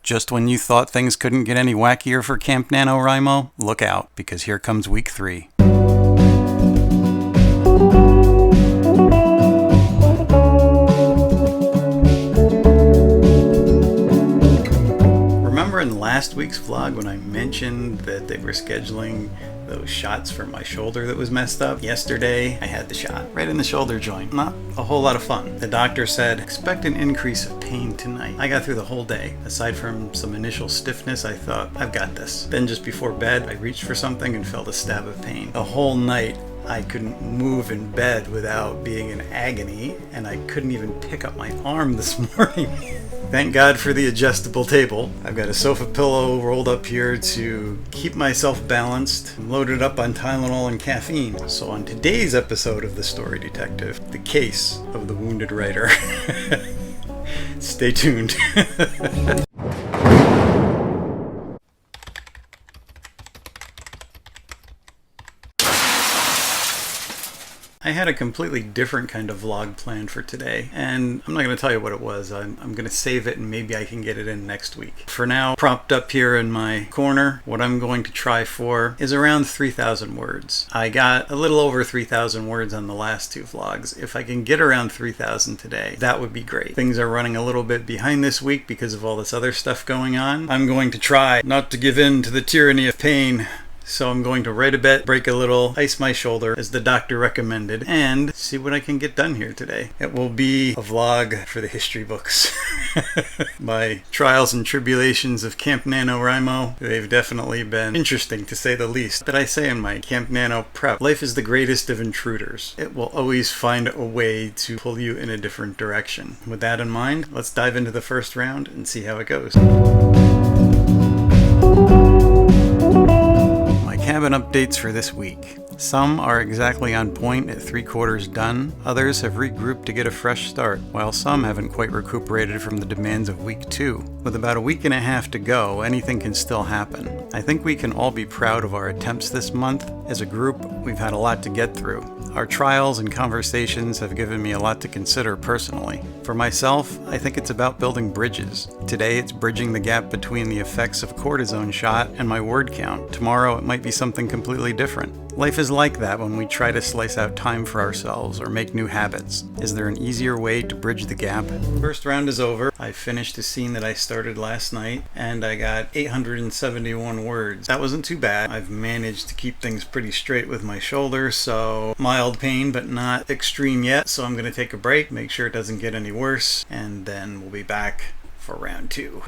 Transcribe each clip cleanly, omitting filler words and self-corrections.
Just when you thought things couldn't get any wackier for Camp Nanowrimo, look out, because here comes week 3. Remember in last week's vlog when I mentioned that they were scheduling those shots for my shoulder that was messed up? Yesterday, I had the shot right in the shoulder joint. Not a whole lot of fun. The doctor said, expect an increase of pain tonight. I got through the whole day. Aside from some initial stiffness, I thought, I've got this. Then just before bed, I reached for something and felt a stab of pain. The whole night, I couldn't move in bed without being in agony, and I couldn't even pick up my arm this morning. Thank God for the adjustable table. I've got a sofa pillow rolled up here to keep myself balanced. I'm loaded up on Tylenol and caffeine. So on today's episode of The Story Detective, the case of the wounded writer. Stay tuned. I had a completely different kind of vlog planned for today, and I'm not going to tell you what it was. I'm going to save it and maybe I can get it in next week. For now, propped up here in my corner, what I'm going to try for is around 3,000 words. I got a little over 3,000 words on the last 2 vlogs. If I can get around 3,000 today, that would be great. Things are running a little bit behind this week because of all this other stuff going on. I'm going to try not to give in to the tyranny of pain. So I'm going to write a bit, break a little, ice my shoulder as the doctor recommended, and see what I can get done here today. It will be a vlog for the history books. My trials and tribulations of Camp Nanowrimo, they've definitely been interesting to say the least. But I say in my Camp Nano prep, life is the greatest of intruders. It will always find a way to pull you in a different direction. With that in mind, let's dive into the first round and see how it goes. Cabin updates for this week. Some are exactly on point at 3/4 done, others have regrouped to get a fresh start, while some haven't quite recuperated from the demands of week 2. With about a week and a half to go, anything can still happen. I think we can all be proud of our attempts this month. As a group, we've had a lot to get through. Our trials and conversations have given me a lot to consider personally. For myself, I think it's about building bridges. Today it's bridging the gap between the effects of cortisone shot and my word count. Tomorrow it might be something completely different. Life is like that when we try to slice out time for ourselves or make new habits. Is there an easier way to bridge the gap? First round is over. I finished a scene that I started last night and I got 871 words. That wasn't too bad. I've managed to keep things pretty straight with my shoulder, so mild pain but not extreme yet. So I'm going to take a break, make sure it doesn't get any worse, and then we'll be back for round 2.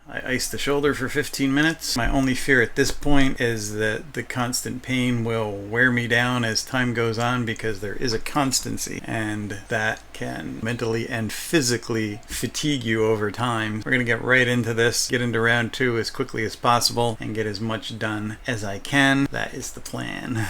I iced the shoulder for 15 minutes. My only fear at this point is that the constant pain will wear me down as time goes on because there is a constancy and that can mentally and physically fatigue you over time. We're going to get right into this, get into round 2 as quickly as possible and get as much done as I can. That is the plan.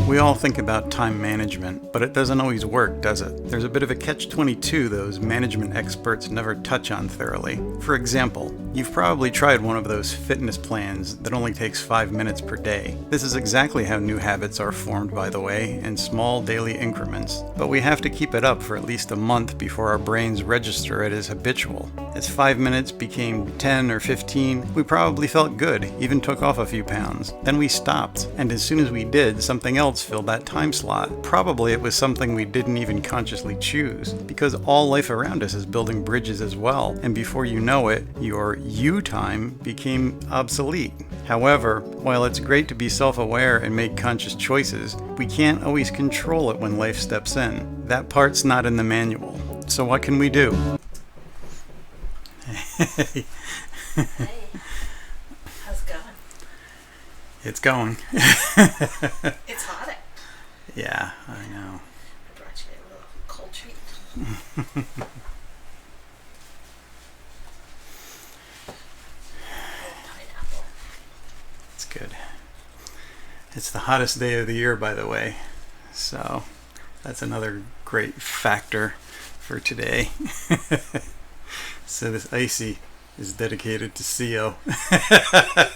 We all think about time management, but it doesn't always work, does it? There's a bit of a catch-22 those management experts never touch on thoroughly. For example, you've probably tried one of those fitness plans that only takes 5 minutes per day. This is exactly how new habits are formed, by the way, in small daily increments. But we have to keep it up for at least a month before our brains register it as habitual. As 5 minutes became 10 or 15, we probably felt good, even took off a few pounds. Then we stopped, and as soon as we did, something else filled that time slot. Probably it was something we didn't even consciously choose, because all life around us is building bridges as well, and before you know it, your you time became obsolete. However, while it's great to be self-aware and make conscious choices, we can't always control it when life steps in. That part's not in the manual. So what can we do? Hey, how's it going? It's going. It's hot out. Yeah, I know. I brought you a little cold treat. Pineapple. It's good. It's the hottest day of the year, by the way. So that's another great factor for today. So this icy is dedicated to CO. Hi,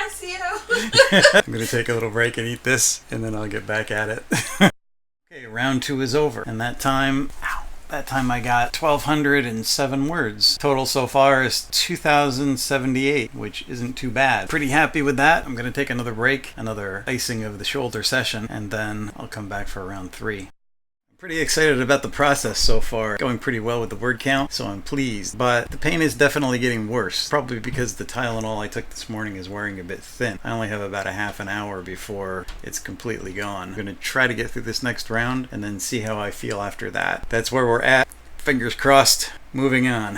CO. I'm going to take a little break and eat this, and then I'll get back at it. Okay, Round 2 is over, and that time I got 1,207 words. Total so far is 2,078, which isn't too bad. Pretty happy with that. I'm going to take another break, another icing of the shoulder session, and then I'll come back for round 3. Pretty excited about the process so far. Going pretty well with the word count, so I'm pleased. But the pain is definitely getting worse. Probably because the Tylenol I took this morning is wearing a bit thin. I only have about a half an hour before it's completely gone. I'm going to try to get through this next round and then see how I feel after that. That's where we're at. Fingers crossed. Moving on.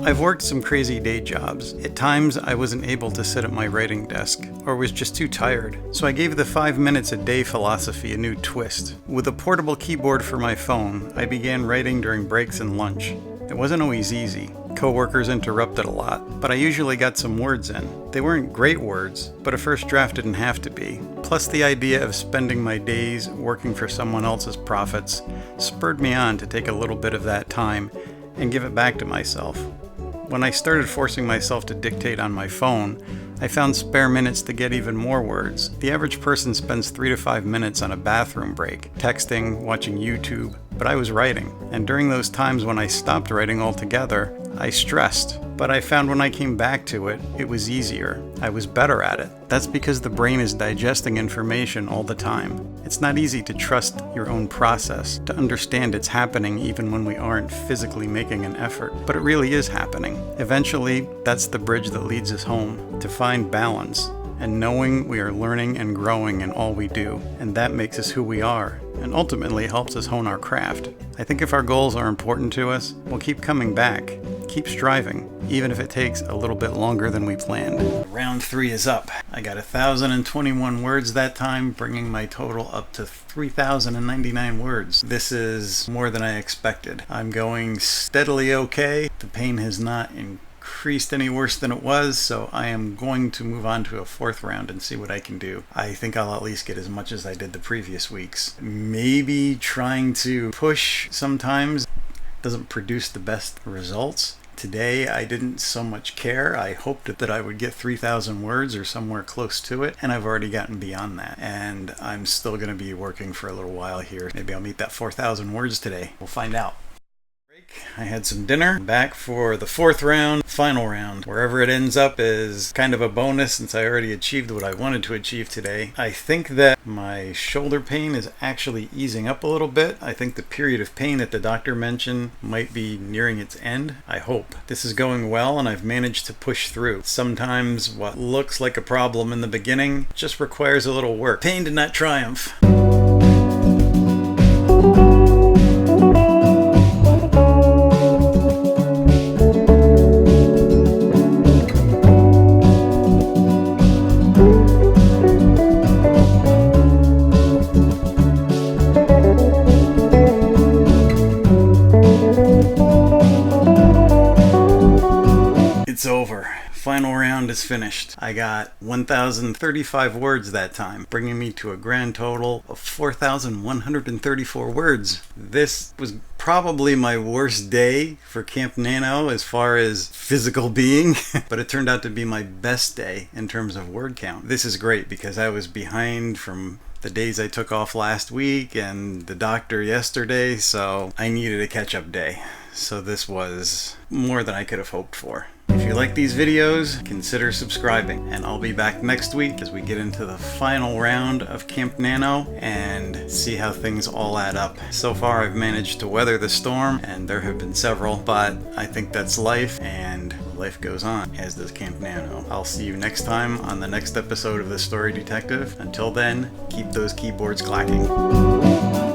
I've worked some crazy day jobs. At times, I wasn't able to sit at my writing desk, or was just too tired. So I gave the 5 minutes a day philosophy a new twist. With a portable keyboard for my phone, I began writing during breaks and lunch. It wasn't always easy. Coworkers interrupted a lot, but I usually got some words in. They weren't great words, but a first draft didn't have to be. Plus, the idea of spending my days working for someone else's profits spurred me on to take a little bit of that time and give it back to myself. When I started forcing myself to dictate on my phone, I found spare minutes to get even more words. The average person spends 3 to 5 minutes on a bathroom break, texting, watching YouTube, but I was writing. And during those times when I stopped writing altogether, I stressed. But I found when I came back to it, it was easier. I was better at it. That's because the brain is digesting information all the time. It's not easy to trust your own process, to understand it's happening even when we aren't physically making an effort. But it really is happening. Eventually, that's the bridge that leads us home, to find balance, and knowing we are learning and growing in all we do. And that makes us who we are, and ultimately helps us hone our craft. I think if our goals are important to us, we'll keep coming back, keep striving, even if it takes a little bit longer than we planned. Round 3 is up. I got 1,021 words that time, bringing my total up to 3,099 words. This is more than I expected. I'm going steadily okay. The pain has not increased any worse than it was, so I am going to move on to a 4th round and see what I can do. I think I'll at least get as much as I did the previous weeks. Maybe trying to push sometimes doesn't produce the best results. Today I didn't so much care. I hoped that I would get 3,000 words or somewhere close to it, and I've already gotten beyond that. And I'm still going to be working for a little while here. Maybe I'll meet that 4,000 words today. We'll find out. I had some dinner. Back for the 4th round, final round. Wherever it ends up is kind of a bonus since I already achieved what I wanted to achieve today. I think that my shoulder pain is actually easing up a little bit. I think the period of pain that the doctor mentioned might be nearing its end. I hope. This is going well and I've managed to push through. Sometimes what looks like a problem in the beginning just requires a little work. Pain did not triumph. It's over. Final round is finished. I got 1,035 words that time, bringing me to a grand total of 4,134 words. This was probably my worst day for Camp Nano as far as physical being, but it turned out to be my best day in terms of word count. This is great because I was behind from the days I took off last week and the doctor yesterday, so I needed a catch-up day. So this was more than I could have hoped for. If you like these videos, consider subscribing, and I'll be back next week as we get into the final round of Camp Nano and see how things all add up. So far I've managed to weather the storm, and there have been several, but I think that's life, and life goes on, as does Camp Nano. I'll see you next time on the next episode of The Story Detective. Until then, keep those keyboards clacking.